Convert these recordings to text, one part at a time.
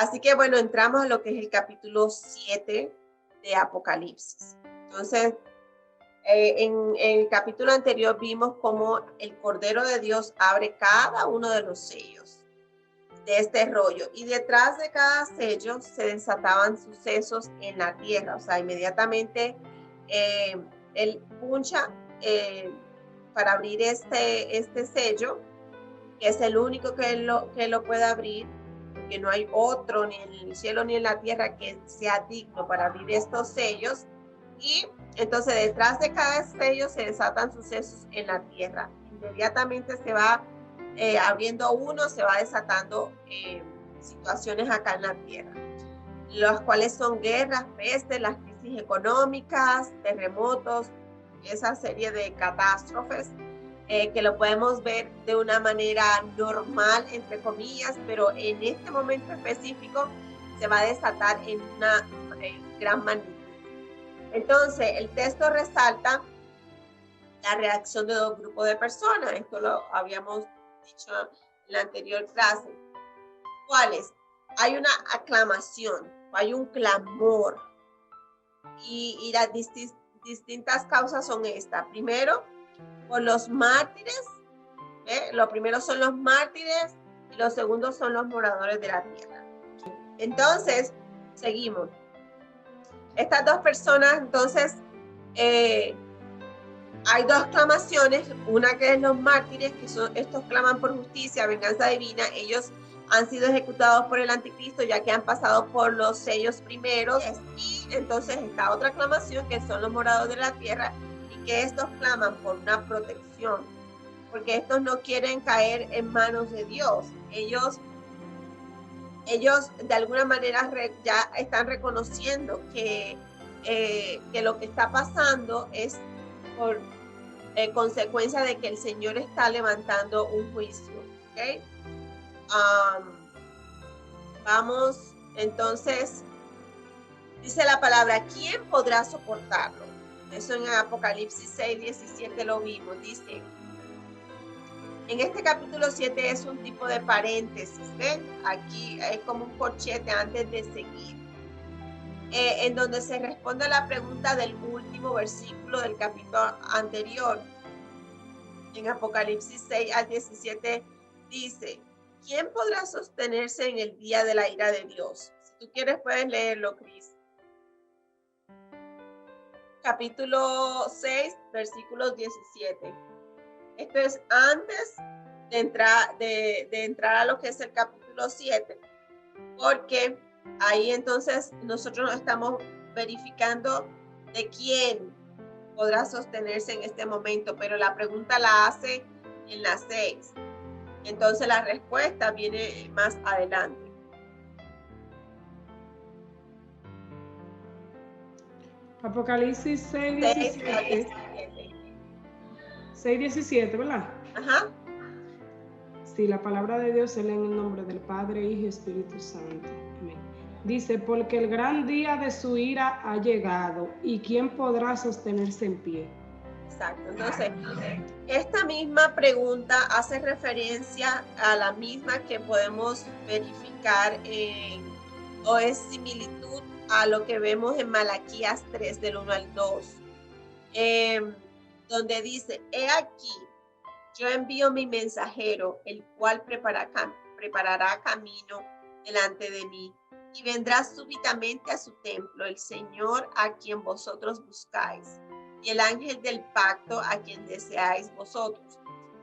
Así que bueno, entramos a lo que es el capítulo 7 de Apocalipsis. Entonces, en el capítulo anterior vimos cómo el Cordero de Dios abre cada uno de los sellos de este rollo, y detrás de cada sello se desataban sucesos en la tierra. O sea, inmediatamente él puncha para abrir este sello, que es el único que lo puede abrir, porque no hay otro ni en el cielo ni en la tierra que sea digno para abrir estos sellos. Y entonces detrás de cada sello se desatan sucesos en la tierra. Inmediatamente se va abriendo uno, se va desatando situaciones acá en la tierra, las cuales son guerras, pestes, las crisis económicas, terremotos, esa serie de catástrofes que lo podemos ver de una manera normal, entre comillas, pero en este momento específico se va a desatar en una gran magnitud. Entonces, el texto resalta la reacción de dos grupos de personas. Esto lo habíamos dicho en la anterior clase. ¿Cuáles? Hay una aclamación, hay un clamor, y las distintas causas son estas. Primero, por los mártires. Los primeros son los mártires y los segundos son los moradores de la tierra. Entonces, seguimos. Estas dos personas, entonces, hay dos clamaciones. Una que es los mártires, que son estos claman por justicia, venganza divina. Ellos han sido ejecutados por el anticristo, ya que han pasado por los sellos primeros. Y entonces esta otra aclamación, que son los moradores de la tierra, y que estos claman por una protección, porque estos no quieren caer en manos de Dios. Ellos de alguna manera ya están reconociendo que lo que está pasando es por consecuencia de que el Señor está levantando un juicio. ¿Okay? Vamos, entonces, dice la palabra, ¿quién podrá soportarlo? Eso en Apocalipsis 6:17 lo vimos. Dice, en este capítulo 7 es un tipo de paréntesis, ¿ven? Aquí es como un corchete antes de seguir, en donde se responde a la pregunta del último versículo del capítulo anterior. En Apocalipsis 6:17 dice, ¿quién podrá sostenerse en el día de la ira de Dios? Si tú quieres puedes leerlo, Cris. Capítulo 6, versículos 17. Esto es antes de entrar a lo que es el capítulo 7, porque ahí entonces nosotros estamos verificando de quién podrá sostenerse en este momento, pero la pregunta la hace en la 6. Entonces la respuesta viene más adelante. Apocalipsis 6:17. 6:17, ¿verdad? Ajá. Sí, la palabra de Dios se lee en el nombre del Padre, Hijo y Espíritu Santo. Amén. Dice, porque el gran día de su ira ha llegado, ¿y quién podrá sostenerse en pie? Exacto. Entonces, esta misma pregunta hace referencia a la misma que podemos verificar o es similitud a lo que vemos en Malaquías 3, del 1 al 2, donde dice, he aquí, yo envío mi mensajero, el cual preparará camino delante de mí, y vendrá súbitamente a su templo el Señor a quien vosotros buscáis, y el ángel del pacto a quien deseáis vosotros.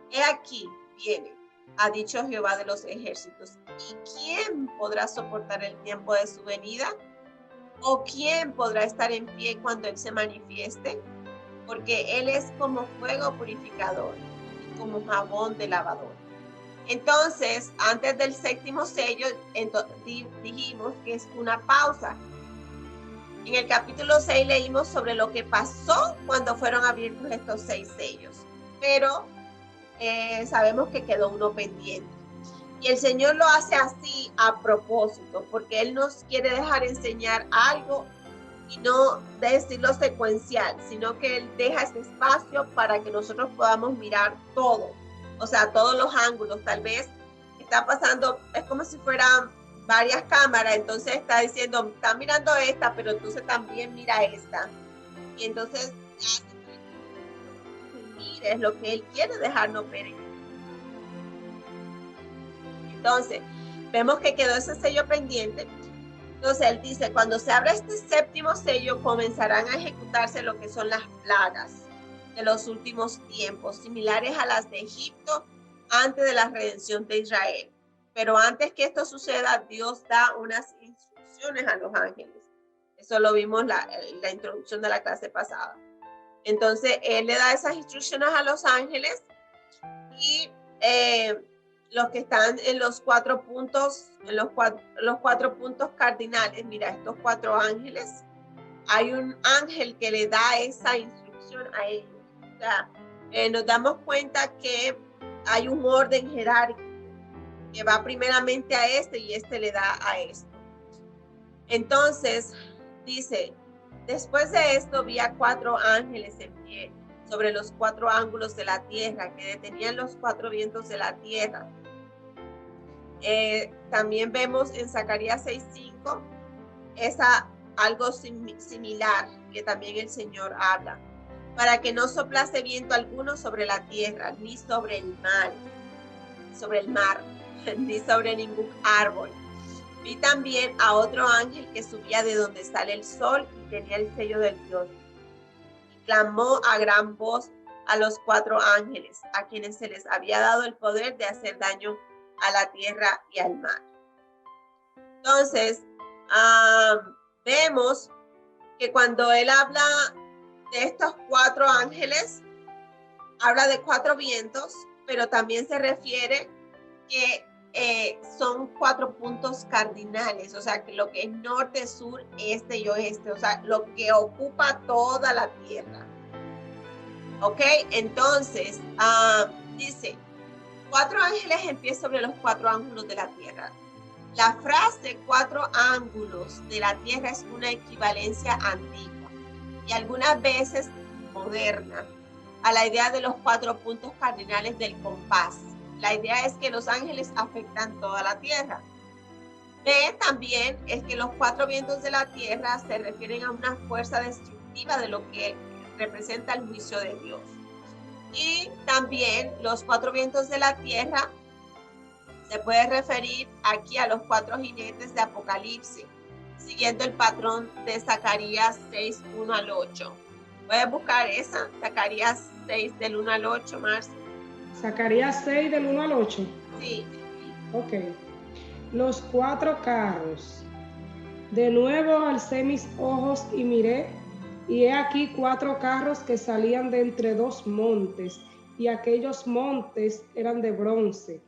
He aquí, viene, ha dicho Jehová de los ejércitos. ¿Y quién podrá soportar el tiempo de su venida? ¿O quién podrá estar en pie cuando Él se manifieste? Porque Él es como fuego purificador y como jabón de lavador. Entonces, antes del séptimo sello, dijimos que es una pausa. En el capítulo 6 leímos sobre lo que pasó cuando fueron abiertos estos 6 sellos, pero sabemos que quedó uno pendiente. Y el Señor lo hace así a propósito, porque Él nos quiere dejar enseñar algo y no decirlo secuencial, sino que Él deja ese espacio para que nosotros podamos mirar todo, o sea, todos los ángulos. Tal vez está pasando, es como si fuera varias cámaras, entonces está diciendo, está mirando esta, pero entonces también mira esta. Y entonces mires lo que él quiere dejarnos ver. Entonces, vemos que quedó ese sello pendiente. Entonces, él dice, cuando se abra este séptimo sello, comenzarán a ejecutarse lo que son las plagas de los últimos tiempos, similares a las de Egipto antes de la redención de Israel. Pero antes que esto suceda, Dios da unas instrucciones a los ángeles. Eso lo vimos en la introducción de la clase pasada. Entonces, él le da esas instrucciones a los ángeles y los que están en los 4 puntos, en los cuatro puntos cardinales, mira, estos 4 ángeles, hay un ángel que le da esa instrucción a ellos. O sea, nos damos cuenta que hay un orden jerárquico que va primeramente a este y este le da a esto. Entonces, dice, después de esto vi a 4 ángeles en pie sobre los 4 ángulos de la tierra que detenían los 4 vientos de la tierra. También vemos en Zacarías 6:5 algo similar que también el Señor habla, para que no soplase viento alguno sobre la tierra, ni sobre el mar, ni sobre ningún árbol. Vi también a otro ángel que subía de donde sale el sol y tenía el sello del Dios. Y clamó a gran voz a los 4 ángeles, a quienes se les había dado el poder de hacer daño a la tierra y al mar. Entonces, vemos que cuando él habla de estos 4 ángeles, habla de 4 vientos, pero también se refiere que son 4 puntos cardinales, o sea, que lo que es norte, sur, este y oeste, o sea, lo que ocupa toda la tierra. ¿Ok? Entonces, dice, 4 ángeles en pie sobre los 4 ángulos de la tierra. La frase 4 ángulos de la tierra es una equivalencia antigua y algunas veces moderna a la idea de los 4 puntos cardinales del compás. La idea es que los ángeles afectan toda la tierra. B también es que los 4 vientos de la tierra se refieren a una fuerza destructiva de lo que representa el juicio de Dios. Y también los 4 vientos de la tierra se puede referir aquí a los 4 jinetes de Apocalipsis, siguiendo el patrón de Zacarías 6, 1 al 8. Puedes buscar esa, Zacarías 6 del 1 al 8, Marcia. Zacarías 6 del 1 al 8. Sí. Ok. Los 4 carros. De nuevo alcé mis ojos y miré, y he aquí 4 carros que salían de entre 2 montes, y aquellos montes eran de bronce.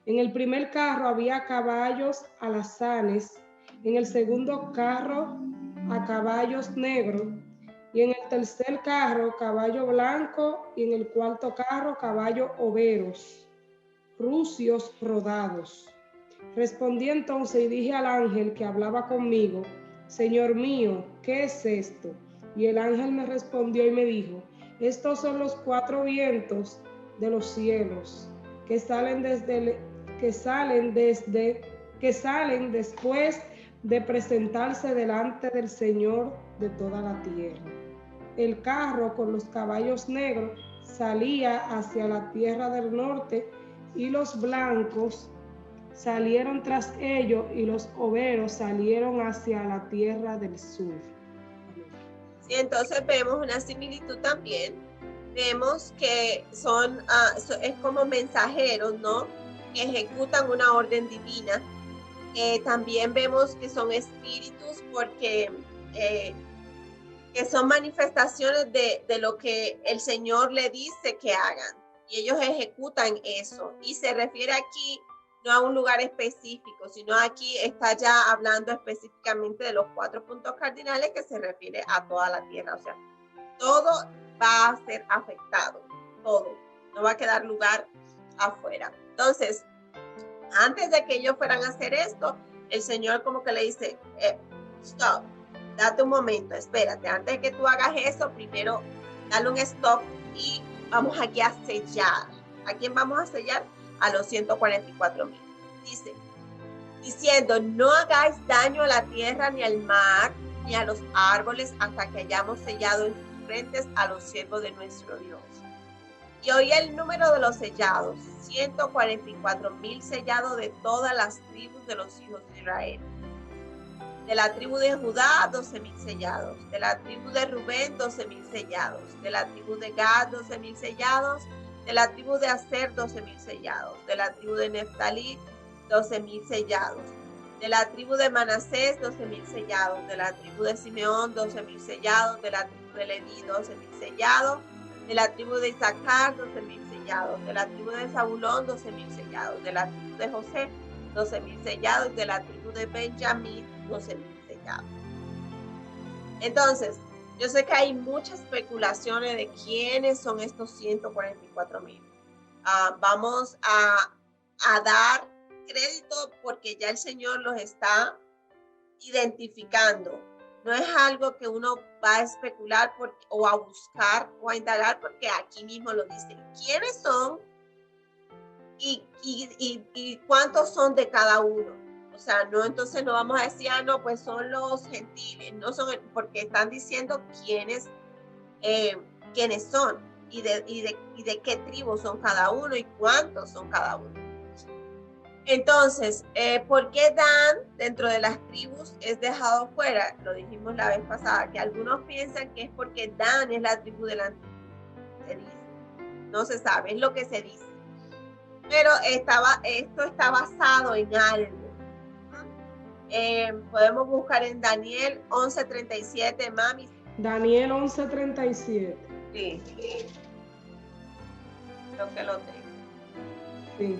En el primer carro había caballos alazanes, en el segundo carro a caballos negros, y en el tercer carro caballo blanco, y en el cuarto carro caballo overos, rucios rodados. Respondí entonces y dije al ángel que hablaba conmigo, Señor mío, ¿qué es esto? Y el ángel me respondió y me dijo, estos son los 4 vientos de los cielos que salen después de presentarse delante del Señor de toda la tierra. El carro con los caballos negros salía hacia la tierra del norte, y los blancos salieron tras ellos, y los overos salieron hacia la tierra del sur. Sí, entonces vemos una similitud también. Vemos que es como mensajeros, ¿no? Que ejecutan una orden divina. También vemos que son espíritus porque que son manifestaciones de lo que el Señor le dice que hagan. Y ellos ejecutan eso. Y se refiere aquí no a un lugar específico, sino aquí está ya hablando específicamente de los 4 puntos cardinales que se refiere a toda la tierra. O sea, todo va a ser afectado, todo. No va a quedar lugar afuera. Entonces, antes de que ellos fueran a hacer esto, el Señor como que le dice, stop, date un momento, espérate, antes de que tú hagas eso, primero dale un stop y vamos aquí a sellar. ¿A quién vamos a sellar? A los 144,000. Dice, diciendo, no hagáis daño a la tierra, ni al mar, ni a los árboles, hasta que hayamos sellado en sus frentes a los siervos de nuestro Dios. Y oí el número de los sellados, 144,000 sellados de todas las tribus de los hijos de Israel. De la tribu de Judá, 12,000 sellados. De la tribu de Rubén, 12,000 sellados. De la tribu de Gad, 12,000 sellados. De la tribu de Aser, 12,000 sellados. De la tribu de Neftalí, 12,000 sellados. De la tribu de Manasés, 12,000 sellados. De la tribu de Simeón, 12,000 sellados. De la tribu de Leví, 12,000 sellados. De la tribu de Isaacar, 12,000 sellados. De la tribu de Zabulón, 12,000 sellados. De la tribu de José, 12,000 sellados. De la tribu de Benjamín, 12,000 sellados. Entonces, yo sé que hay muchas especulaciones de quiénes son estos 144,000. Vamos a dar crédito porque ya el Señor los está identificando. No es algo que uno va a especular o a buscar o a indagar, porque aquí mismo lo dice. ¿Quiénes son y cuántos son de cada uno? O sea, no, entonces no vamos a decir, no, pues son los gentiles, no son, porque están diciendo quiénes son y de qué tribu son cada uno y cuántos son cada uno. Entonces, ¿por qué Dan dentro de las tribus es dejado fuera? Lo dijimos la vez pasada, que algunos piensan que es porque Dan es la tribu del antiguo. Se dice, no se sabe, es lo que se dice. Pero esto está basado en algo. Podemos buscar en Daniel 11:37, mami. Daniel 11:37. Sí. Creo que lo tengo. Sí.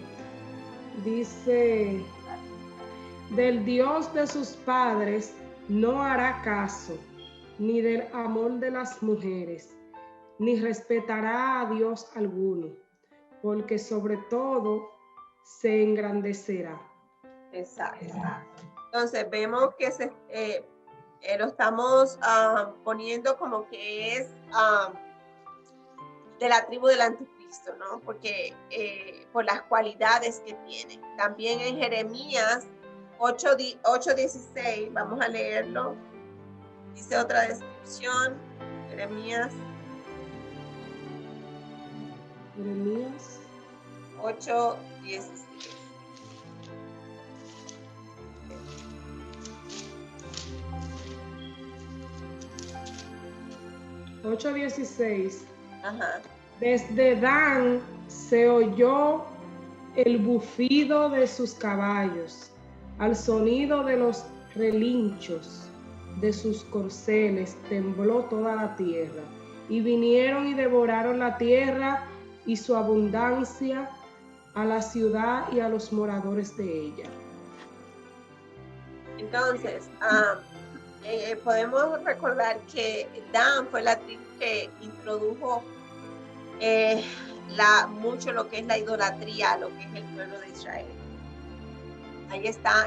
Dice, del Dios de sus padres no hará caso, ni del amor de las mujeres, ni respetará a Dios alguno, porque sobre todo se engrandecerá. Exacto. Entonces vemos que lo estamos poniendo como que es de la tribu del anticristo, ¿no? Porque por las cualidades que tiene. También en Jeremías 8:16, vamos a leerlo. Dice otra descripción, Jeremías 8:16. 8:16. Ajá. Desde Dan se oyó el bufido de sus caballos, al sonido de los relinchos de sus corceles tembló toda la tierra, y vinieron y devoraron la tierra y su abundancia, a la ciudad y a los moradores de ella. Entonces, podemos recordar que Dan fue la tribu que introdujo mucho lo que es la idolatría, lo que es el pueblo de Israel. Ahí está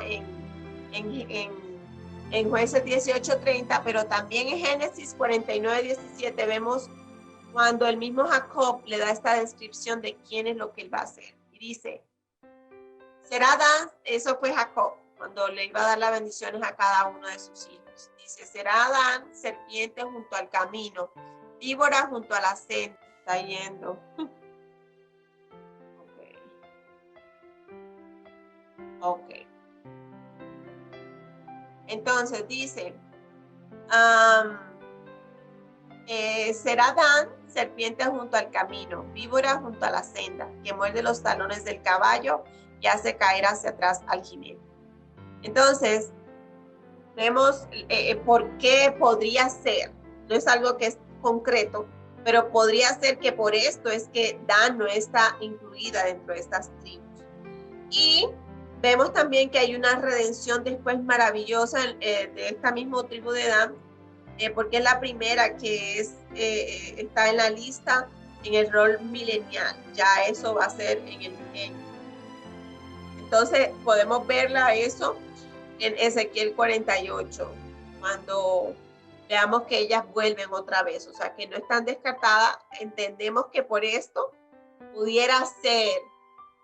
en Jueces 18:30, pero también en Génesis 49:17 vemos cuando el mismo Jacob le da esta descripción de quién es lo que él va a hacer. Y dice, será Dan, eso fue Jacob, cuando le iba a dar las bendiciones a cada uno de sus hijos. Dice, será Dan serpiente junto al camino, víbora junto a la senda. Está yendo. Ok. Entonces dice, será Dan serpiente junto al camino, víbora junto a la senda, que muerde los talones del caballo y hace caer hacia atrás al jinete. Entonces, vemos por qué podría ser. No es algo que es concreto, pero podría ser que por esto es que Dan no está incluida dentro de estas tribus. Y vemos también que hay una redención después maravillosa de esta misma tribu de Dan, porque es la primera que está en la lista en el rol milenial. Ya eso va a ser en el milenio. Entonces podemos verla eso en Ezequiel 48, cuando veamos que ellas vuelven otra vez, o sea que no están descartadas. Entendemos que por esto pudiera ser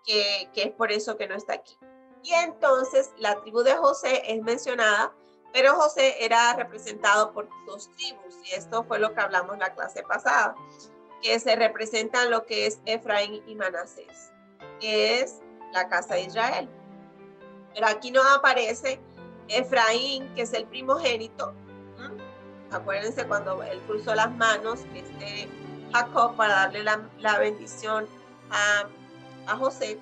que es por eso que no está aquí. Y entonces la tribu de José es mencionada, pero José era representado por 2 tribus, y esto fue lo que hablamos la clase pasada, que se representan lo que es Efraín y Manasés, que es la casa de Israel. Pero aquí nos aparece Efraín, que es el primogénito. Acuérdense cuando él cruzó las manos, Jacob, para darle la bendición a José.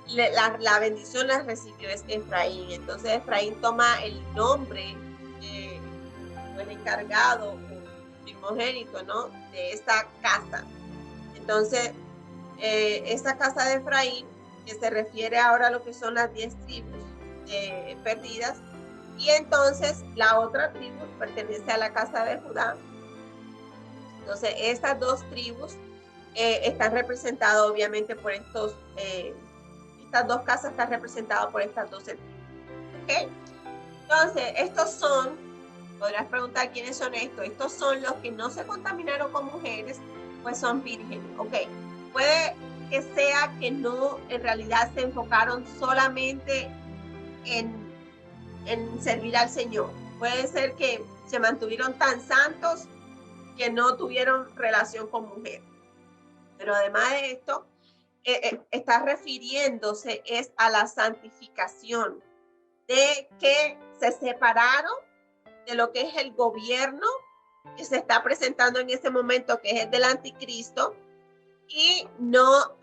La bendición la recibió es Efraín. Entonces Efraín toma el nombre el encargado, primogénito, ¿no?, de esta casa. Entonces esta casa de Efraín, que se refiere ahora a lo que son las 10 tribus perdidas, y entonces la otra tribu pertenece a la casa de Judá. Entonces estas 2 tribus están representadas obviamente por estas 2 casas están representadas por estas 12 tribus. ¿Okay? Entonces estos son, podrás preguntar quiénes son estos. Estos son los que no se contaminaron con mujeres, pues son vírgenes. Ok, puede que sea que no, en realidad se enfocaron solamente en servir al Señor. Puede ser que se mantuvieron tan santos que no tuvieron relación con mujer. Pero además de esto, está refiriéndose es a la santificación, de que se separaron de lo que es el gobierno que se está presentando en ese momento, que es el del anticristo, y no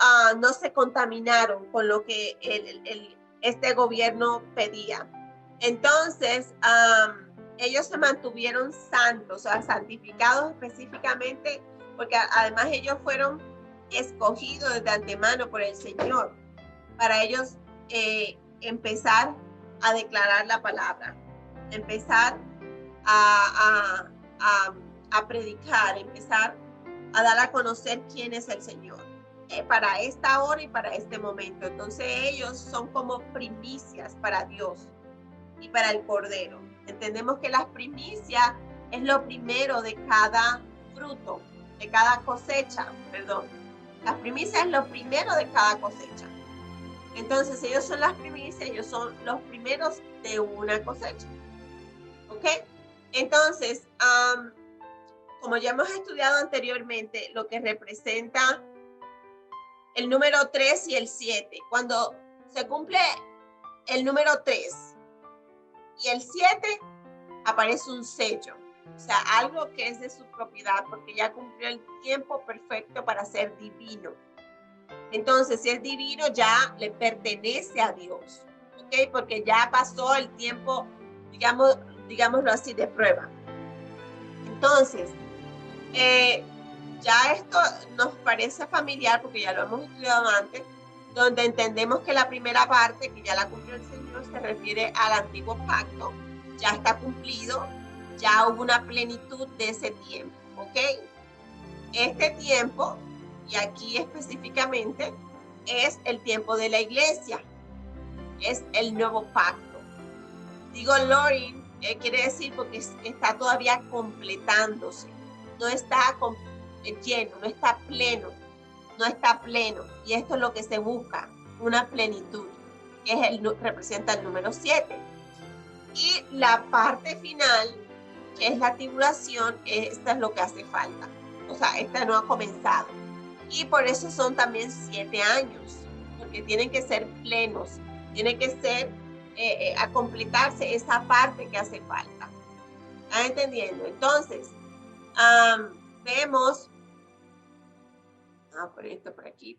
se contaminaron con lo que este gobierno pedía. Entonces, ellos se mantuvieron santos, o sea, santificados específicamente, porque además ellos fueron escogidos desde antemano por el Señor para ellos empezar a declarar la palabra, empezar a predicar, empezar a dar a conocer quién es el Señor para esta hora y para este momento. Entonces ellos son como primicias para Dios y para el Cordero. Entendemos que las primicias es lo primero de cada fruto, de cada cosecha, perdón. Las primicias es lo primero de cada cosecha. Entonces ellos son las primicias, ellos son los primeros de una cosecha. ¿Ok? Entonces, como ya hemos estudiado anteriormente, lo que representa el número 3 y el 7, cuando se cumple el número 3 y el 7, aparece un sello, o sea, algo que es de su propiedad, porque ya cumplió el tiempo perfecto para ser divino. Entonces, si es divino, ya le pertenece a Dios, ¿ok? Porque ya pasó el tiempo, digámoslo así, de prueba. Entonces, ya esto nos parece familiar porque ya lo hemos estudiado antes, donde entendemos que la primera parte, que ya la cumplió el Señor, se refiere al antiguo pacto, ya está cumplido, ya hubo una plenitud de ese tiempo, ¿ok? Este tiempo, y aquí específicamente, es el tiempo de la iglesia, es el nuevo pacto. Digo Lorin, quiere decir porque está todavía completándose, no está lleno, no está pleno, y esto es lo que se busca, una plenitud, que representa el número 7. Y la parte final, que es la tribulación, esta es lo que hace falta, o sea, esta no ha comenzado, y por eso son también 7 años, porque tienen que ser plenos, tiene que ser a completarse esa parte que hace falta. ¿Están entendiendo? Entonces, vemos, por esto, por aquí,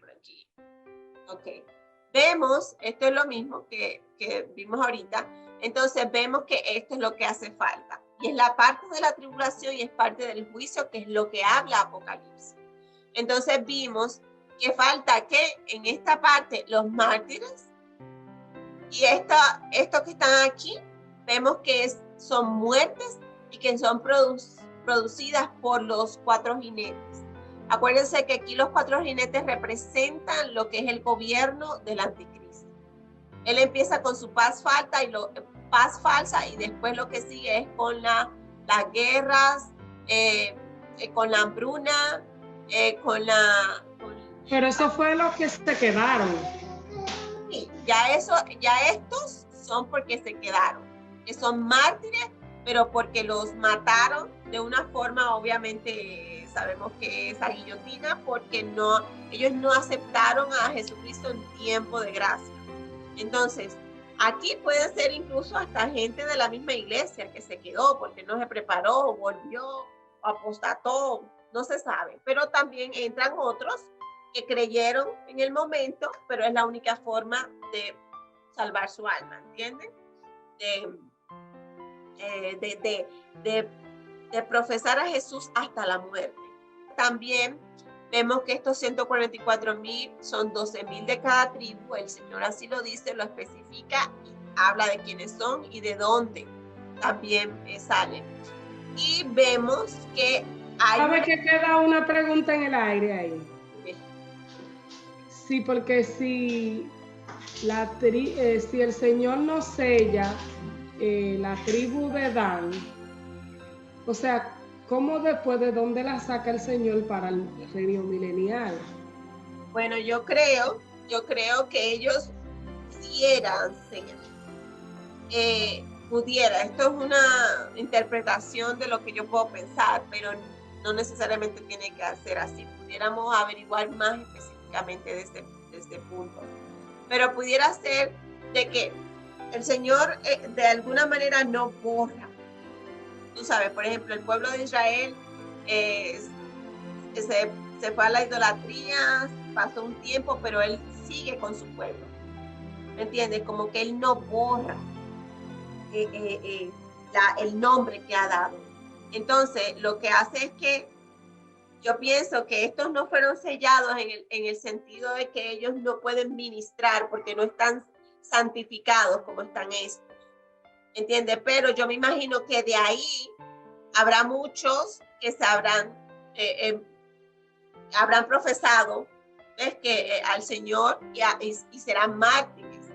ok, vemos, esto es lo mismo que vimos ahorita. Entonces vemos que esto es lo que hace falta, y es la parte de la tribulación y es parte del juicio, que es lo que habla Apocalipsis. Entonces vimos que falta que en esta parte los mártires, y estos que están aquí, vemos que son muertes y que son producidas por los 4 jinetes. Acuérdense que aquí los 4 jinetes representan lo que es el gobierno del anticristo. Él empieza con su paz falsa, y después lo que sigue es con las guerras, con la hambruna, Pero eso fue lo que se quedaron. Sí, ya estos son porque se quedaron, que son mártires, pero porque los mataron de una forma, obviamente sabemos que es a guillotina, porque ellos no aceptaron a Jesucristo en tiempo de gracia. Entonces, aquí puede ser incluso hasta gente de la misma iglesia que se quedó porque no se preparó, volvió, apostató, no se sabe. Pero también entran otros que creyeron en el momento, pero es la única forma de salvar su alma, ¿entienden? De profesar a Jesús hasta la muerte. También vemos que estos 144,000 son 12,000 de cada tribu. El Señor así lo dice, lo especifica y habla de quiénes son y de dónde también salen. Y vemos que hay... ¿Sabe que queda una pregunta en el aire ahí? Sí, porque si el Señor no sella la tribu de Dan, o sea, ¿cómo después de dónde la saca el Señor para el reino milenial? Bueno, yo creo que ellos pudieran sellar. Esto es una interpretación de lo que yo puedo pensar, pero no necesariamente tiene que ser así. Pudiéramos averiguar más específicamente de este punto. Pero pudiera ser de que el Señor de alguna manera no borra. Tú sabes, por ejemplo, el pueblo de Israel se fue a la idolatría, pasó un tiempo, pero Él sigue con su pueblo. ¿Me entiendes? Como que Él no borra el nombre que ha dado. Entonces, lo que hace es que yo pienso que estos no fueron sellados en el sentido de que ellos no pueden ministrar porque no están santificados como están estos. ¿Entiendes? Pero yo me imagino que de ahí habrá muchos que se habrán profesado, ¿ves? Que al Señor y serán mártires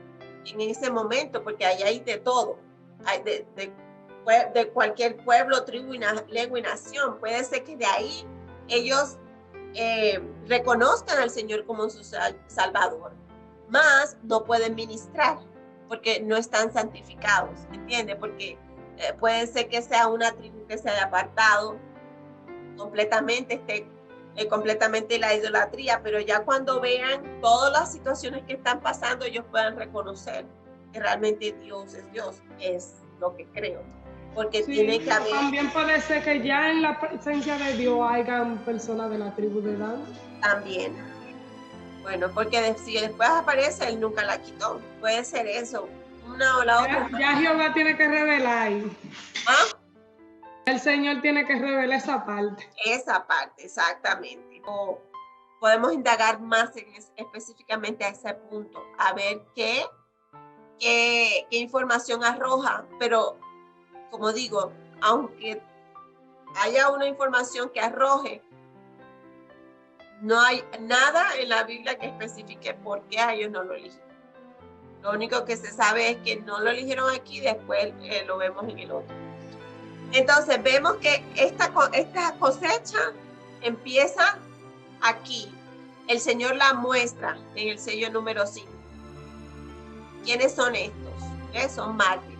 en ese momento, porque ahí hay de todo. Hay de cualquier pueblo, tribu, lengua y nación. Puede ser que de ahí ellos reconozcan al Señor como su Salvador, mas no pueden ministrar porque no están santificados, ¿entiendes? Porque puede ser que sea una tribu que se haya apartado completamente, completamente la idolatría, pero ya cuando vean todas las situaciones que están pasando, ellos puedan reconocer que realmente Dios es Dios, es lo que creo. Porque sí, tiene que haber... También puede ser que ya en la presencia de Dios hayan personas de la tribu de Dan. También. Bueno, porque si después aparece, Él nunca la quitó. Puede ser eso, una o la otra. Ya Jehová tiene que revelar ahí. ¿Ah? El Señor tiene que revelar esa parte. Esa parte, exactamente. O podemos indagar más específicamente a ese punto, a ver qué información arroja, pero como digo, aunque haya una información que arroje, no hay nada en la Biblia que especifique por qué a ellos no lo eligieron. Lo único que se sabe es que no lo eligieron aquí, después lo vemos en el otro. Entonces vemos que esta cosecha empieza aquí. El Señor la muestra en el sello número 5. ¿Quiénes son estos? Son mártires.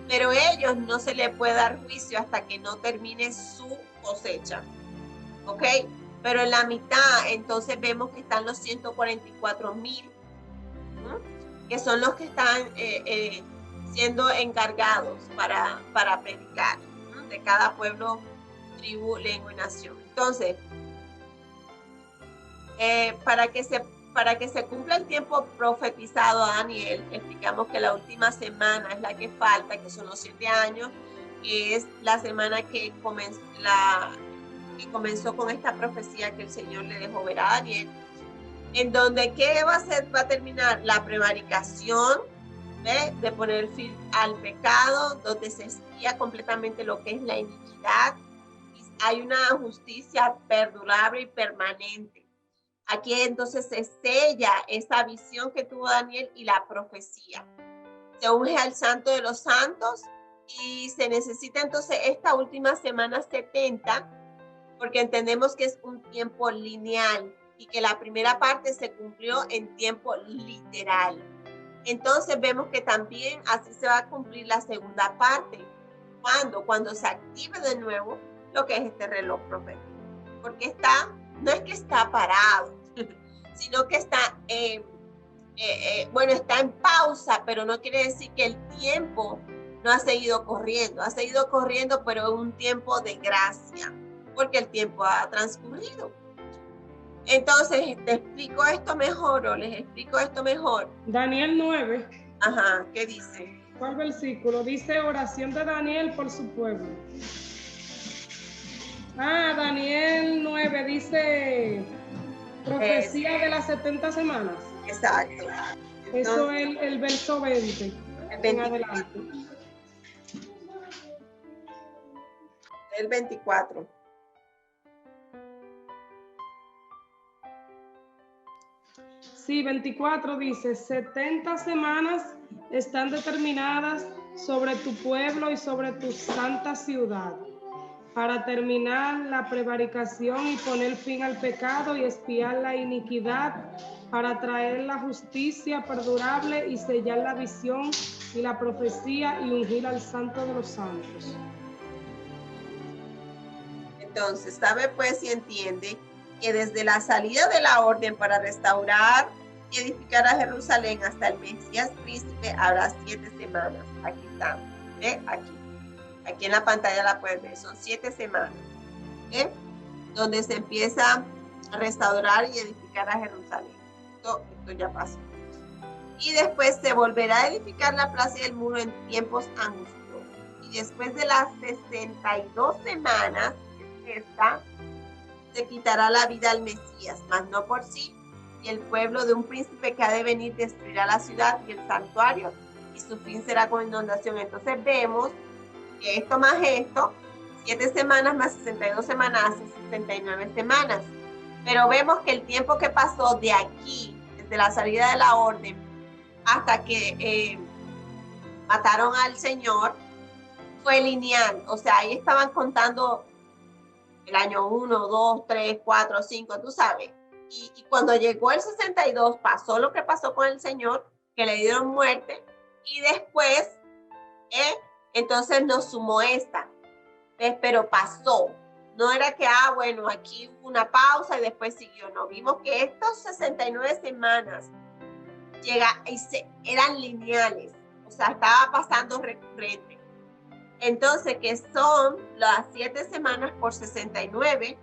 Pero ellos no se les puede dar juicio hasta que no termine su cosecha. ¿Ok? Pero en la mitad, entonces vemos que están los 144,000, que son los que están siendo encargados para predicar, de cada pueblo, tribu, lengua y nación. Entonces, para que se cumpla el tiempo profetizado a Daniel, explicamos que la última semana es la que falta, que son los 7 años, que es la semana que comenzó con esta profecía que el Señor le dejó ver a Daniel, en donde ¿qué va a hacer? Va a terminar la prevaricación, de poner fin al pecado, donde se expía completamente lo que es la iniquidad. Y hay una justicia perdurable y permanente. Aquí entonces se sella esa visión que tuvo Daniel y la profecía. Se unge al Santo de los Santos y se necesita entonces esta última semana 70, porque entendemos que es un tiempo lineal y que la primera parte se cumplió en tiempo literal. Entonces vemos que también así se va a cumplir la segunda parte. Cuando se active de nuevo lo que es este reloj profético. Porque no es que está parado, sino que está, está en pausa, pero no quiere decir que el tiempo no ha seguido corriendo, pero es un tiempo de gracia, porque el tiempo ha transcurrido. Entonces, ¿te explico esto mejor o les explico esto mejor? Daniel 9. Ajá, ¿qué dice? ¿Cuál versículo? Dice oración de Daniel por su pueblo. Daniel 9 dice profecía de las 70 semanas. Exacto. Entonces, eso es el verso 20. En adelante. El 24. Sí, 24 dice, 70 semanas están determinadas sobre tu pueblo y sobre tu santa ciudad, para terminar la prevaricación y poner fin al pecado y expiar la iniquidad, para traer la justicia perdurable y sellar la visión y la profecía y ungir al santo de los santos. Entonces, sabe pues y entiende que desde la salida de la orden para restaurar y edificar a Jerusalén hasta el Mesías príncipe habrá 7 semanas. Aquí está, ¿ve? Aquí en la pantalla la pueden ver, son 7 semanas, ¿ve? Donde se empieza a restaurar y edificar a Jerusalén. Esto ya pasó. Y después se volverá a edificar la plaza y el muro en tiempos angustiosos. Y después de las 62 semanas, se quitará la vida al Mesías, mas no por sí, y el pueblo de un príncipe que ha de venir destruirá la ciudad y el santuario, y su fin será con inundación. Entonces vemos que esto más esto, 7 semanas más 62 semanas hace 69 semanas. Pero vemos que el tiempo que pasó de aquí, desde la salida de la orden, hasta que mataron al Señor, fue lineal. O sea, ahí estaban contando el año 1, 2, 3, 4, 5, tú sabes. Y cuando llegó el 62, pasó lo que pasó con el Señor, que le dieron muerte, y después, entonces nos sumó esta. Pero pasó. No era que, bueno, aquí hubo una pausa y después siguió. No, vimos que estos 69 semanas eran lineales. O sea, estaba pasando recurrente. Entonces, que son las 7 semanas por 69,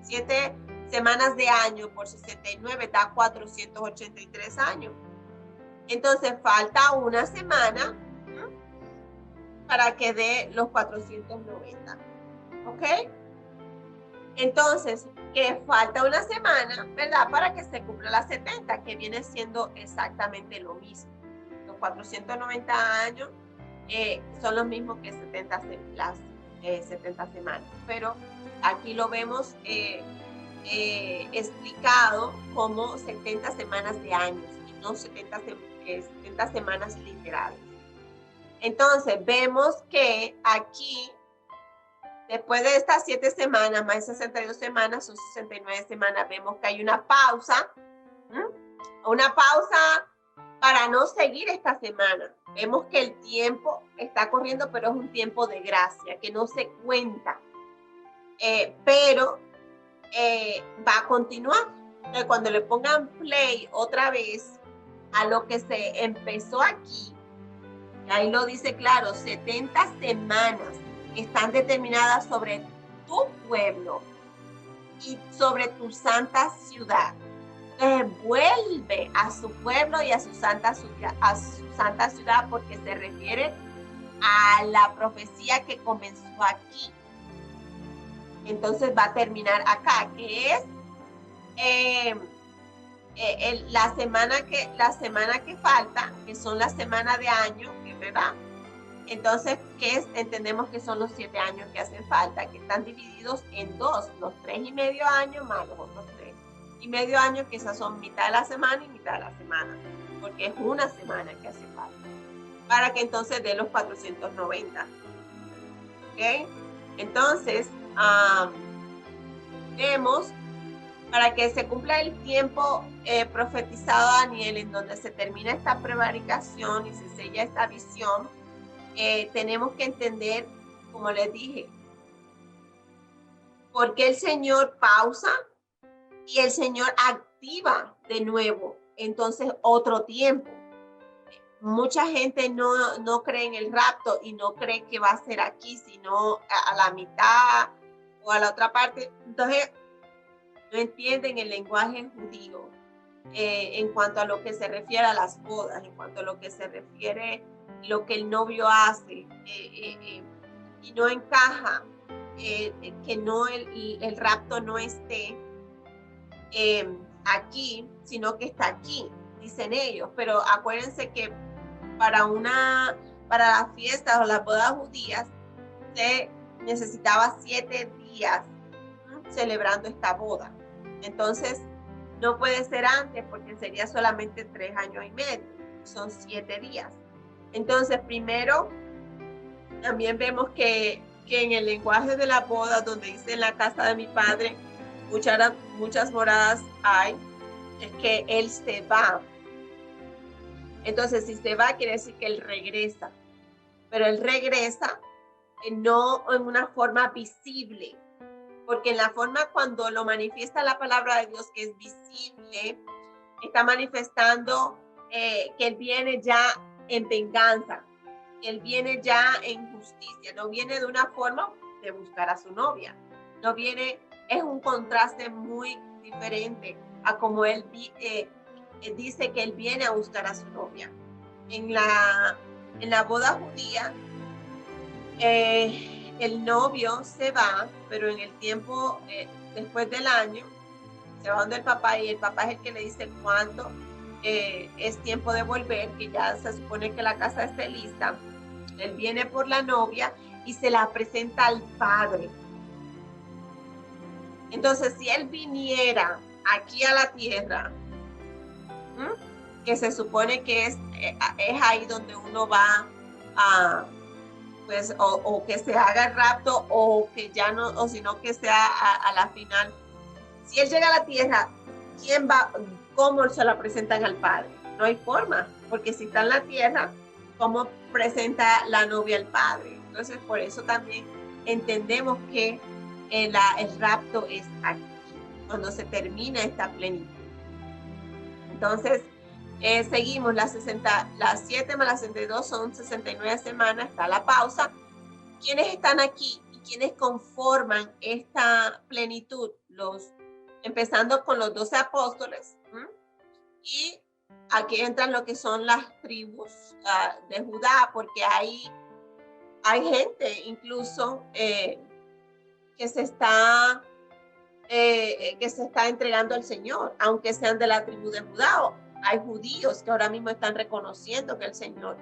7 semanas de año por 69 da 483 años. Entonces, falta una semana para que dé los 490. ¿Ok? Entonces, que falta una semana, ¿verdad? Para que se cumpla las 70, que viene siendo exactamente lo mismo. Los 490 años son los mismos que las 70 semanas, pero aquí lo vemos explicado como 70 semanas de años y no 70 semanas literales. Entonces vemos que aquí, después de estas 7 semanas más 62 semanas, son 69 semanas, vemos que hay una pausa, para no seguir esta semana. Vemos que el tiempo está corriendo, pero es un tiempo de gracia, que no se cuenta. Pero va a continuar. Entonces, cuando le pongan play otra vez a lo que se empezó aquí, ahí lo dice claro, 70 semanas están determinadas sobre tu pueblo y sobre tu santa ciudad. Vuelve a su pueblo y a su santa ciudad, porque se refiere a la profecía que comenzó aquí. Entonces va a terminar acá, que es la semana que falta, que son la semana de año, ¿verdad? Entonces, entendemos que son los 7 años que hacen falta, que están divididos en 2, los 3,5 años más los otros 3,5 años, que esas son mitad de la semana y mitad de la semana, porque es una semana que hace falta, para que entonces dé los 490. ¿Ok? Entonces, vemos, para que se cumpla el tiempo profetizado Daniel, en donde se termina esta prevaricación y se sella esta visión, tenemos que entender, como les dije, por qué el Señor pausa y el Señor activa de nuevo, entonces, otro tiempo. Mucha gente no cree en el rapto y no cree que va a ser aquí, sino a la mitad o a la otra parte. Entonces, no entienden el lenguaje judío en cuanto a lo que se refiere a las bodas, en cuanto a lo que se refiere a lo que el novio hace, y no encaja que no el rapto no esté aquí, sino que está aquí, dicen ellos. Pero acuérdense que para las fiestas o las bodas judías se necesitaba 7 días celebrando esta boda. Entonces, no puede ser antes porque sería solamente 3 años y medio. Son 7 días. Entonces, primero, también vemos que en el lenguaje de la boda, donde dice en la casa de mi padre, muchas moradas hay, es que él se va. Entonces, si se va, quiere decir que él regresa. Pero él regresa no en una forma visible, porque en la forma cuando lo manifiesta la palabra de Dios, que es visible, está manifestando que él viene ya en venganza, que él viene ya en justicia, no viene de una forma de buscar a su novia, no viene, es un contraste muy diferente a como él dice que él viene a buscar a su novia. En la boda judía, el novio se va, pero en el tiempo, después del año, se va donde el papá, y el papá es el que le dice cuándo es tiempo de volver, que ya se supone que la casa esté lista. Él viene por la novia y se la presenta al padre. Entonces, si él viniera aquí a la tierra, que se supone que es ahí donde uno va a, pues, o que se haga el rapto, o que ya no, o sino que sea a la final. Si él llega a la tierra, ¿quién va? ¿Cómo se la presentan al padre? No hay forma, porque si está en la tierra, ¿cómo presenta la novia al padre? Entonces, por eso también entendemos que el rapto es aquí, cuando se termina esta plenitud. Entonces, seguimos las 7 más las 62 son 69 semanas, está la pausa. ¿Quiénes están aquí y quiénes conforman esta plenitud? Empezando con los 12 apóstoles, y aquí entran lo que son las tribus de Judá, porque hay gente incluso que se está entregando al Señor, aunque sean de la tribu de Judá. Hay judíos que ahora mismo están reconociendo que el Señor,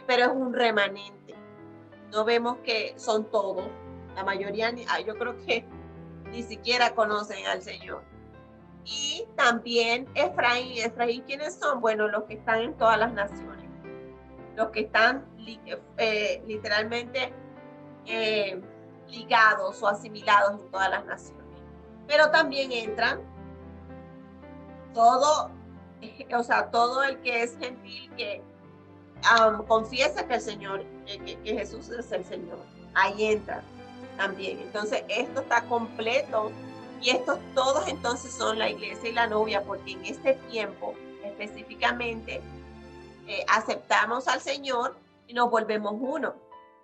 pero es un remanente. No vemos que son todos. La mayoría, yo creo que ni siquiera conocen al Señor. Y también Efraín, ¿quiénes son? Bueno, los que están en todas las naciones, los que están literalmente ligados o asimilados en todas las naciones. Pero también entran todo el que es gentil, que confiesa que el Señor, que Jesús es el Señor. Ahí entra también. Entonces, esto está completo, y estos todos entonces son la iglesia y la novia, porque en este tiempo específicamente aceptamos al Señor y nos volvemos uno.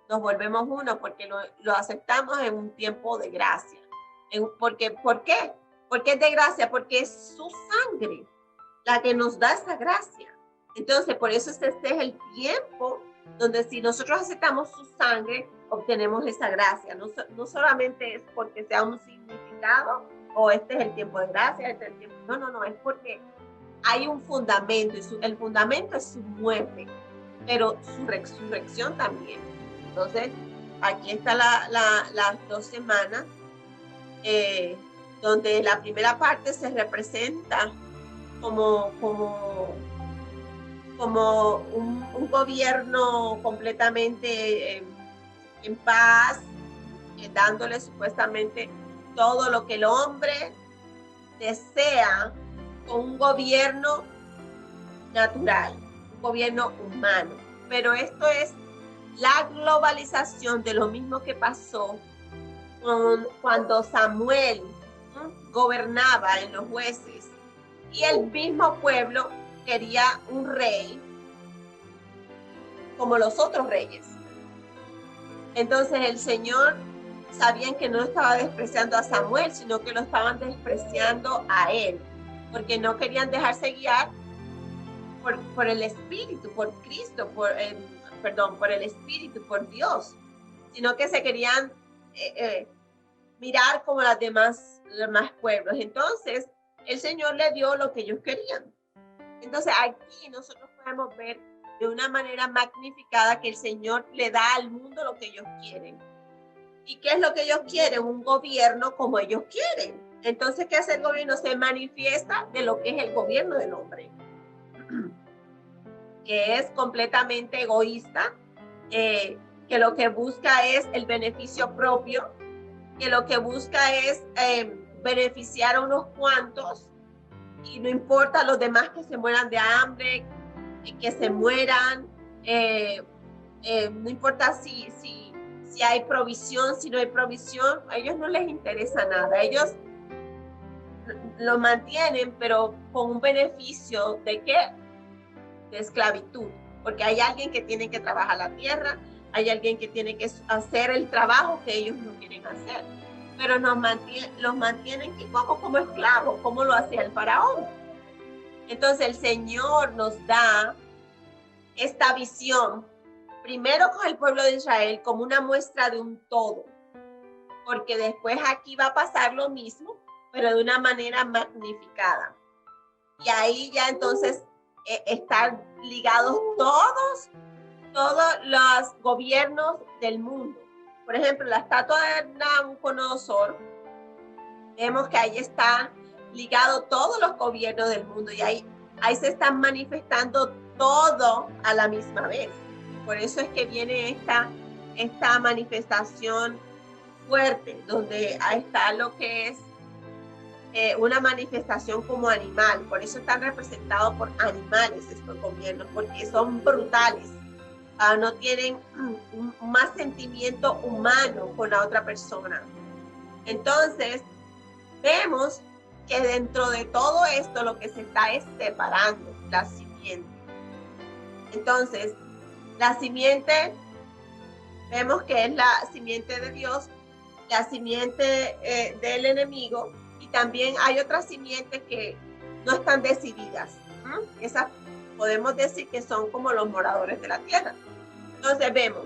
Nos volvemos uno porque lo aceptamos en un tiempo de gracia. ¿Por qué? Porque es de gracia, porque es su sangre la que nos da esa gracia. Entonces, por eso este es el tiempo donde si nosotros aceptamos su sangre, obtenemos esa gracia. No solamente es porque sea un significado, o este es el tiempo de gracia, este es el tiempo. No, es porque hay un fundamento, y el fundamento es su muerte, pero su resurrección también. Entonces, aquí está las 2 semanas, donde la primera parte se representa como un gobierno completamente en paz, dándole supuestamente todo lo que el hombre desea con un gobierno natural, un gobierno humano. Pero esto es la globalización de lo mismo que pasó cuando Samuel gobernaba en los jueces y el mismo pueblo quería un rey como los otros reyes. Entonces el Señor sabían que no estaba despreciando a Samuel, sino que lo estaban despreciando a él, porque no querían dejarse guiar por el Espíritu, por Cristo, por el Espíritu, por Dios, sino que se querían mirar como los demás pueblos. Entonces el Señor le dio lo que ellos querían. Entonces aquí nosotros podemos ver de una manera magnificada que el Señor le da al mundo lo que ellos quieren. ¿Y qué es lo que ellos quieren? Un gobierno como ellos quieren. Entonces, ¿qué hace el gobierno? Se manifiesta de lo que es el gobierno del hombre, que es completamente egoísta, que lo que busca es el beneficio propio, que lo que busca es beneficiar a unos cuantos y no importa a los demás que se mueran de hambre, que se mueran, no importa si hay provisión, si no hay provisión, a ellos no les interesa nada. Ellos lo mantienen, pero con un beneficio ¿de qué? De esclavitud, porque hay alguien que tiene que trabajar la tierra, hay alguien que tiene que hacer el trabajo que ellos no quieren hacer, pero los mantienen como esclavos, como lo hacía el faraón. Entonces el Señor nos da esta visión, primero con el pueblo de Israel, como una muestra de un todo, porque después aquí va a pasar lo mismo, pero de una manera magnificada. Y ahí ya entonces están ligados todos los gobiernos del mundo. Por ejemplo, la estatua de Nabucodonosor, vemos que ahí está ligado todos los gobiernos del mundo y ahí se están manifestando todo a la misma vez. Por eso es que viene esta manifestación fuerte, donde ahí está lo que es una manifestación como animal. Por eso están representados por animales estos gobiernos, porque son brutales. No tienen más sentimiento humano con la otra persona. Entonces, vemos que dentro de todo esto lo que se está es separando la simiente. Entonces, la simiente, vemos que es la simiente de Dios, la simiente del enemigo, y también hay otras simientes que no están decididas. Esas podemos decir que son como los moradores de la tierra. Entonces vemos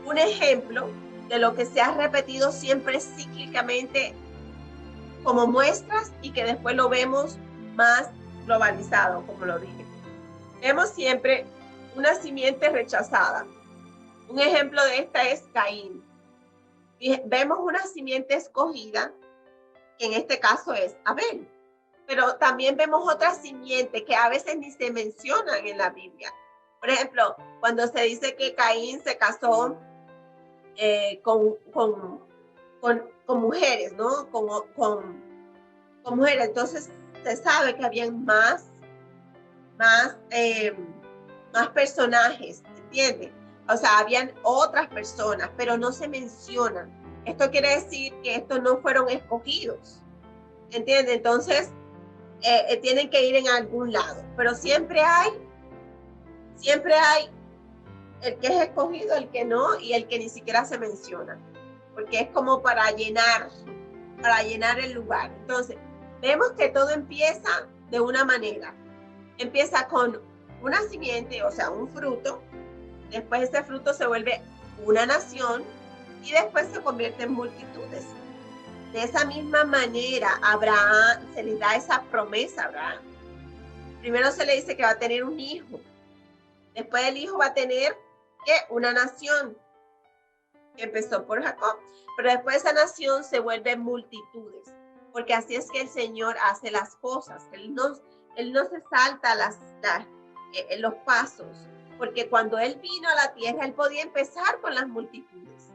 un ejemplo de lo que se ha repetido siempre cíclicamente como muestras y que después lo vemos más globalizado, como lo dije. Vemos siempre una simiente rechazada. Un ejemplo de esta es Caín. Y vemos una simiente escogida, que en este caso es Abel. Pero también vemos otras simientes que a veces ni se mencionan en la Biblia. Por ejemplo, cuando se dice que Caín se casó con mujeres, ¿no? Con mujeres. Entonces se sabe que habían más personajes, ¿entiendes? O sea, habían otras personas, pero no se mencionan. Esto quiere decir que estos no fueron escogidos, ¿entiendes? Entonces, tienen que ir en algún lado, pero siempre hay el que es escogido, el que no, y el que ni siquiera se menciona, porque es como para llenar el lugar. Entonces, vemos que todo empieza de una manera. Empieza con una simiente, o sea, un fruto. Después ese fruto se vuelve una nación y después se convierte en multitudes. De esa misma manera, a Abraham se le da esa promesa a Abraham. Primero se le dice que va a tener un hijo. Después el hijo va a tener una nación que empezó por Jacob. Pero después esa nación se vuelve multitudes. Porque así es que el Señor hace las cosas. Él no se salta los pasos. Porque cuando Él vino a la tierra, Él podía empezar con las multitudes.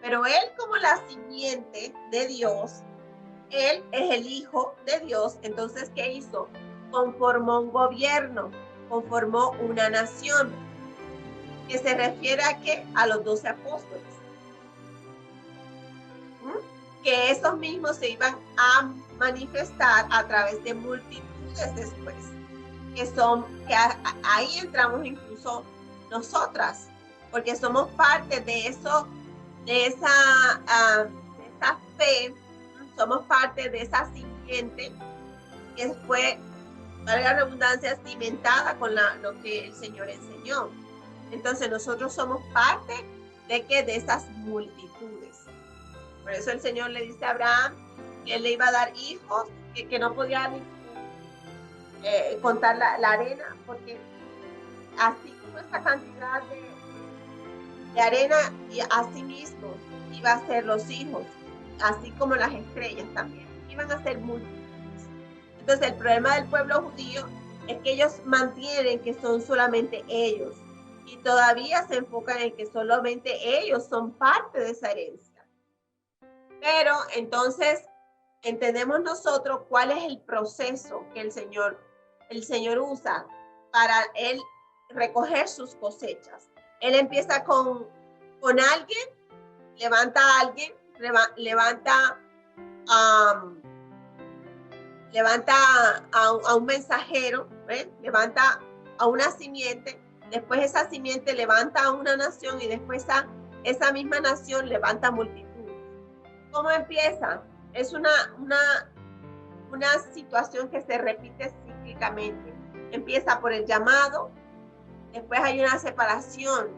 Pero Él, como la simiente de Dios, él es el Hijo de Dios. Entonces, ¿qué hizo? Conformó un gobierno, conformó una nación, que se refiere a qué? A los 12 apóstoles. Que esos mismos se iban a manifestar a través de multitudes después, que ahí entramos incluso nosotras, porque somos parte de eso, de esa fe, somos parte de esa simiente que fue, valga la redundancia, cimentada con lo que el Señor enseñó. Entonces nosotros somos parte de esas multitudes. Por eso el Señor le dice a Abraham que él le iba a dar hijos, que no podía ni contar la arena, porque así como esa cantidad de arena, y así mismo iba a ser los hijos, así como las estrellas también, iban a ser múltiples. Entonces el problema del pueblo judío es que ellos mantienen que son solamente ellos, y todavía se enfocan en que solamente ellos son parte de esa herencia. Pero entonces entendemos nosotros cuál es el proceso que el Señor usa para él recoger sus cosechas. Él empieza con alguien, levanta a alguien, levanta a un mensajero, levanta a una simiente, después esa simiente levanta a una nación y después esa misma nación levanta multitudes. ¿Cómo empieza? Es una situación que se repite cíclicamente. Empieza por el llamado, después hay una separación,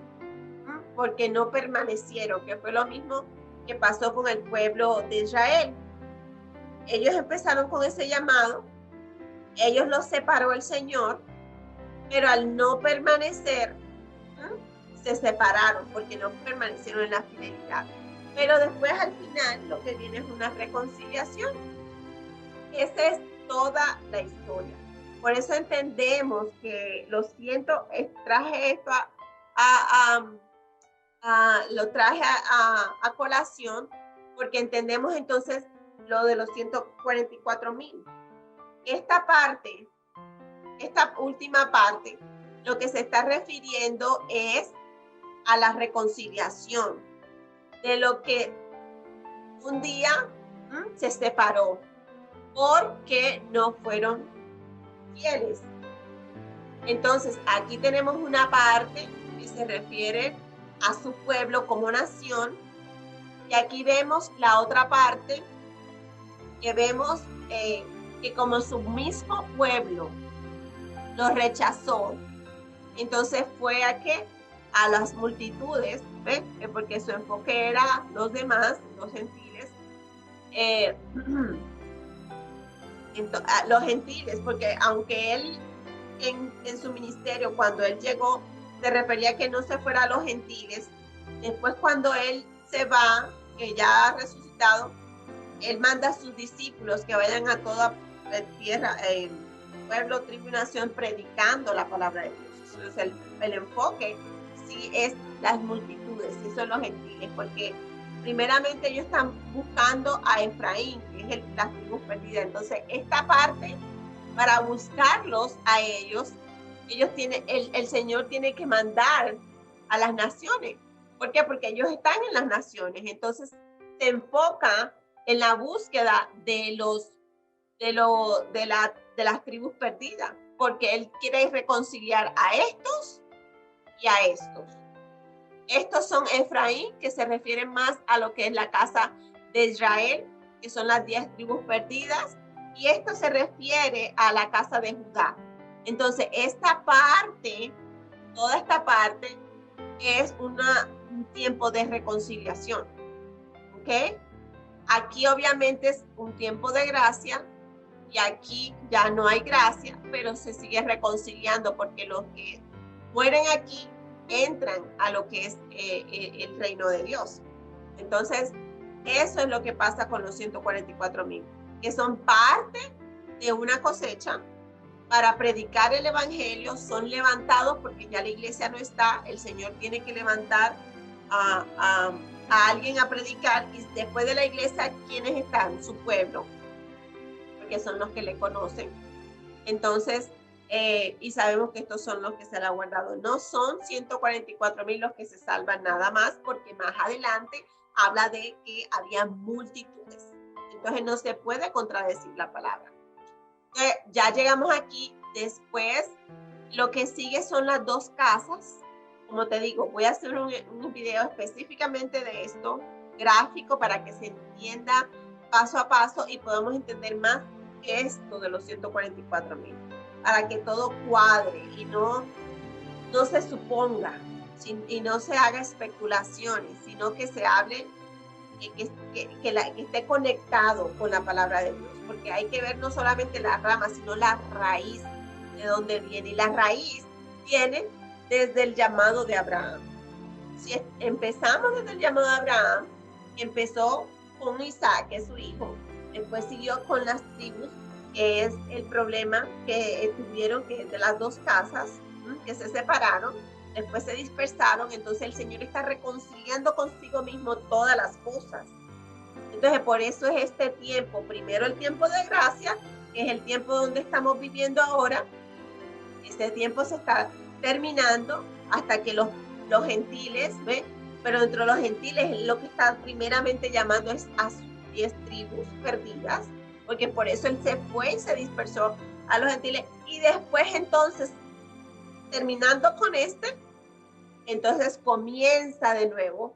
porque no permanecieron, que fue lo mismo que pasó con el pueblo de Israel. Ellos empezaron con ese llamado, ellos los separó el Señor, pero al no permanecer, se separaron porque no permanecieron en la fidelidad. Pero después al final lo que viene es una reconciliación. Esa es toda la historia. Por eso entendemos que traje esto lo traje a colación, porque entendemos entonces lo de los 144,000. Esta última parte, lo que se está refiriendo es a la reconciliación de lo que un día se separó porque no fueron fieles. Entonces, aquí tenemos una parte que se refiere a su pueblo como nación, y aquí vemos la otra parte que vemos que como su mismo pueblo lo rechazó, entonces fue a las multitudes, porque su enfoque era los demás, los gentiles, los gentiles, porque aunque él en su ministerio, cuando él llegó, se refería que no se fuera a los gentiles, después cuando él se va, que ya ha resucitado, él manda a sus discípulos que vayan a toda tierra, pueblo, tribu y nación, predicando la palabra de Dios. Entonces el enfoque sí es las multitudes, sí son los gentiles, porque primeramente ellos están buscando a Efraín, que es las tribus perdidas. Entonces esta parte, para buscarlos a ellos tienen, el Señor tiene que mandar a las naciones. ¿Por qué? Porque ellos están en las naciones. Entonces se enfoca en la búsqueda de las tribus perdidas, porque él quiere reconciliar a estos y a estos. Estos son Efraín, que se refieren más a lo que es la casa de Israel, que son las 10 tribus perdidas, y esto se refiere a la casa de Judá. Entonces, toda esta parte es un tiempo de reconciliación. ¿Ok? Aquí obviamente es un tiempo de gracia, y aquí ya no hay gracia, pero se sigue reconciliando, porque los que mueren aquí entran a lo que es el reino de Dios. Entonces, eso es lo que pasa con los 144,000, que son parte de una cosecha para predicar el evangelio. Son levantados porque ya la iglesia no está, el Señor tiene que levantar a alguien a predicar, y después de la iglesia, ¿quiénes están? Su pueblo. porque son los que le conocen. Entonces, y sabemos que estos son los que se le ha guardado. No son 144,000 los que se salvan nada más, porque más adelante habla de que había multitudes. Entonces no se puede contradecir la palabra. Entonces, ya llegamos aquí. Después, lo que sigue son las dos casas. Como te digo, voy a hacer un video específicamente de esto, gráfico, para que se entienda paso a paso y podamos entender más esto de los 144,000, para que todo cuadre y no se suponga y no se haga especulaciones, sino que se hable, que esté conectado con la palabra de Dios, porque hay que ver no solamente la rama, sino la raíz de dónde viene. Y la raíz viene desde el llamado de Abraham. Si empezamos desde el llamado de Abraham, empezó con Isaac, que es su hijo, después siguió con las tribus, que es el problema que tuvieron, que es de las dos casas, que se separaron, después se dispersaron. Entonces el Señor está reconciliando consigo mismo todas las cosas. Entonces por eso es este tiempo, primero el tiempo de gracia, que es el tiempo donde estamos viviendo ahora. Este tiempo se está terminando hasta que los gentiles, ¿ve? Pero dentro de los gentiles lo que está primeramente llamando es a sus 10 tribus perdidas, porque por eso él se fue y se dispersó a los gentiles. Y después entonces, terminando con entonces comienza de nuevo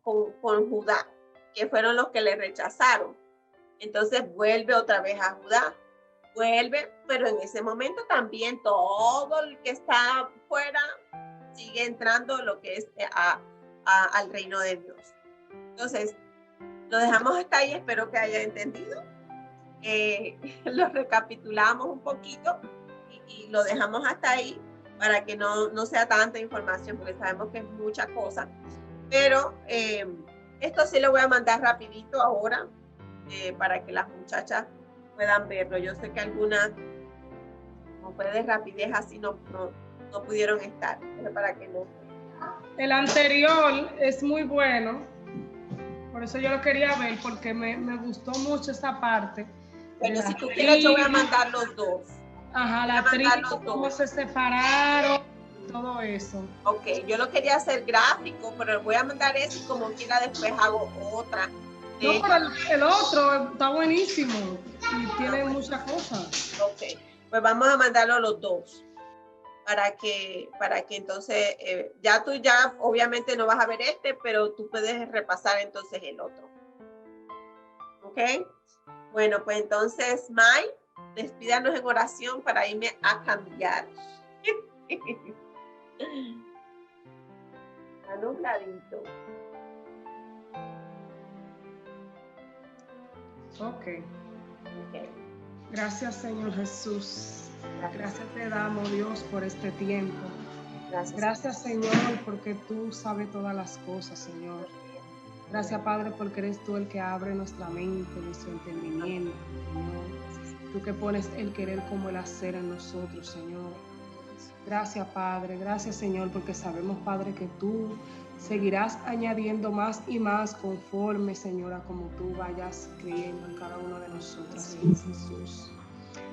con Judá, que fueron los que le rechazaron. Entonces vuelve otra vez a Judá, pero en ese momento también todo el que está fuera sigue entrando lo que es al reino de Dios. Entonces, lo dejamos hasta ahí, espero que haya entendido. Lo recapitulamos un poquito y lo dejamos hasta ahí para que no sea tanta información, porque sabemos que es mucha cosa. Pero esto sí lo voy a mandar rapidito ahora para que las muchachas puedan verlo. Yo sé que algunas, como fue de rapidez, así no pudieron estar, pero para que no. El anterior es muy bueno, por eso yo lo quería ver, porque me gustó mucho esa parte. Bueno, si tú quieres, yo voy a mandar los dos. Ajá, la tribu, cómo se separaron, todo eso. Ok, yo lo quería hacer gráfico, pero voy a mandar eso y como quiera después hago otra. No, pero el otro está buenísimo y tiene muchas cosas. Ok, pues vamos a mandarlo los dos para que entonces ya tú obviamente no vas a ver pero tú puedes repasar entonces el otro. Ok, bueno, pues entonces May, despídanos en oración para irme a cambiar. Está nubladito. Ok. Gracias, Señor Jesús. Gracias te damos, Dios, por este tiempo. Gracias, Señor, porque tú sabes todas las cosas, Señor. Gracias, Padre, porque eres tú el que abre nuestra mente, nuestro entendimiento, Señor. Tú que pones el querer como el hacer en nosotros, Señor. Gracias, Padre. Gracias, Señor, porque sabemos, Padre, que tú seguirás añadiendo más y más conforme, Señora, como tú vayas creyendo en cada una de nosotras, Señor Jesús.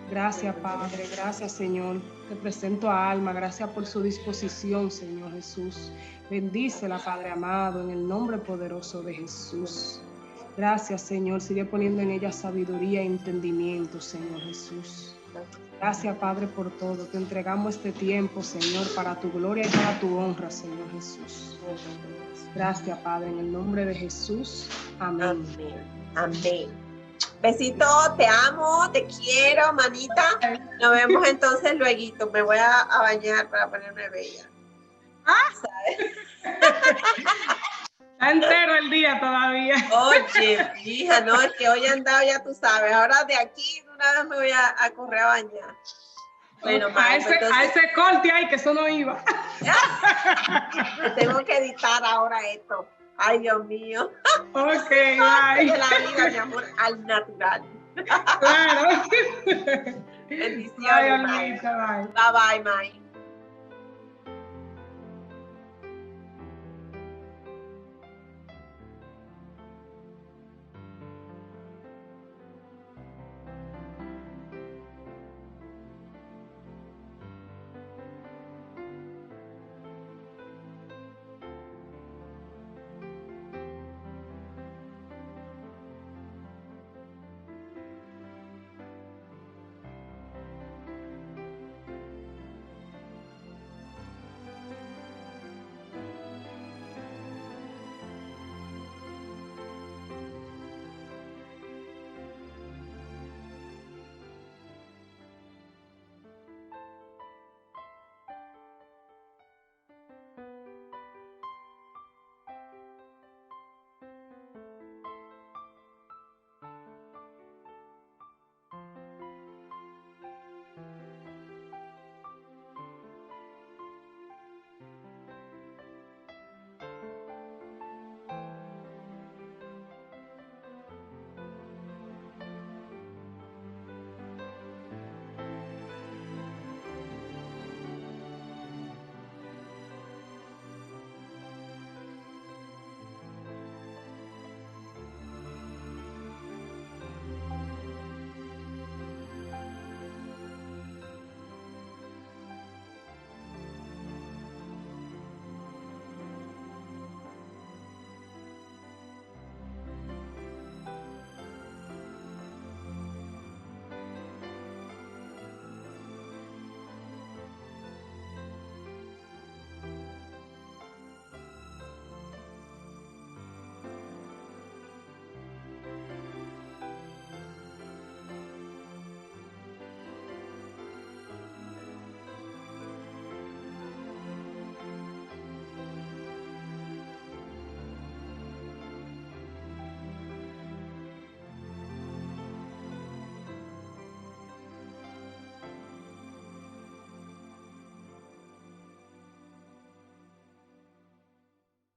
Gracias, Padre. Gracias, Señor. Te presento a Alma. Gracias por su disposición, Señor Jesús. Bendícela, Padre amado, en el nombre poderoso de Jesús. Gracias, Señor. Sigue poniendo en ella sabiduría e entendimiento, Señor Jesús. Gracias, Padre, por todo. Te entregamos este tiempo, Señor, para tu gloria y para tu honra, Señor Jesús. Gracias, Padre, en el nombre de Jesús. Amén. Amén. Amén. Besito, te amo, te quiero, manita. Nos vemos entonces luego. Me voy a bañar para ponerme bella. ¿Sabes? Está entero el día todavía. Oye, hija, no, es que hoy he andado, ya tú sabes. Ahora de aquí una vez me voy a correr a bañar. Bueno, a ese corte ahí, que eso no iba. Tengo que editar ahora esto. Ay, Dios mío. Ok, bye. De la vida, mi amor, al natural. Claro. Bendiciones. Bye, Almita, bye. Bye, bye, May.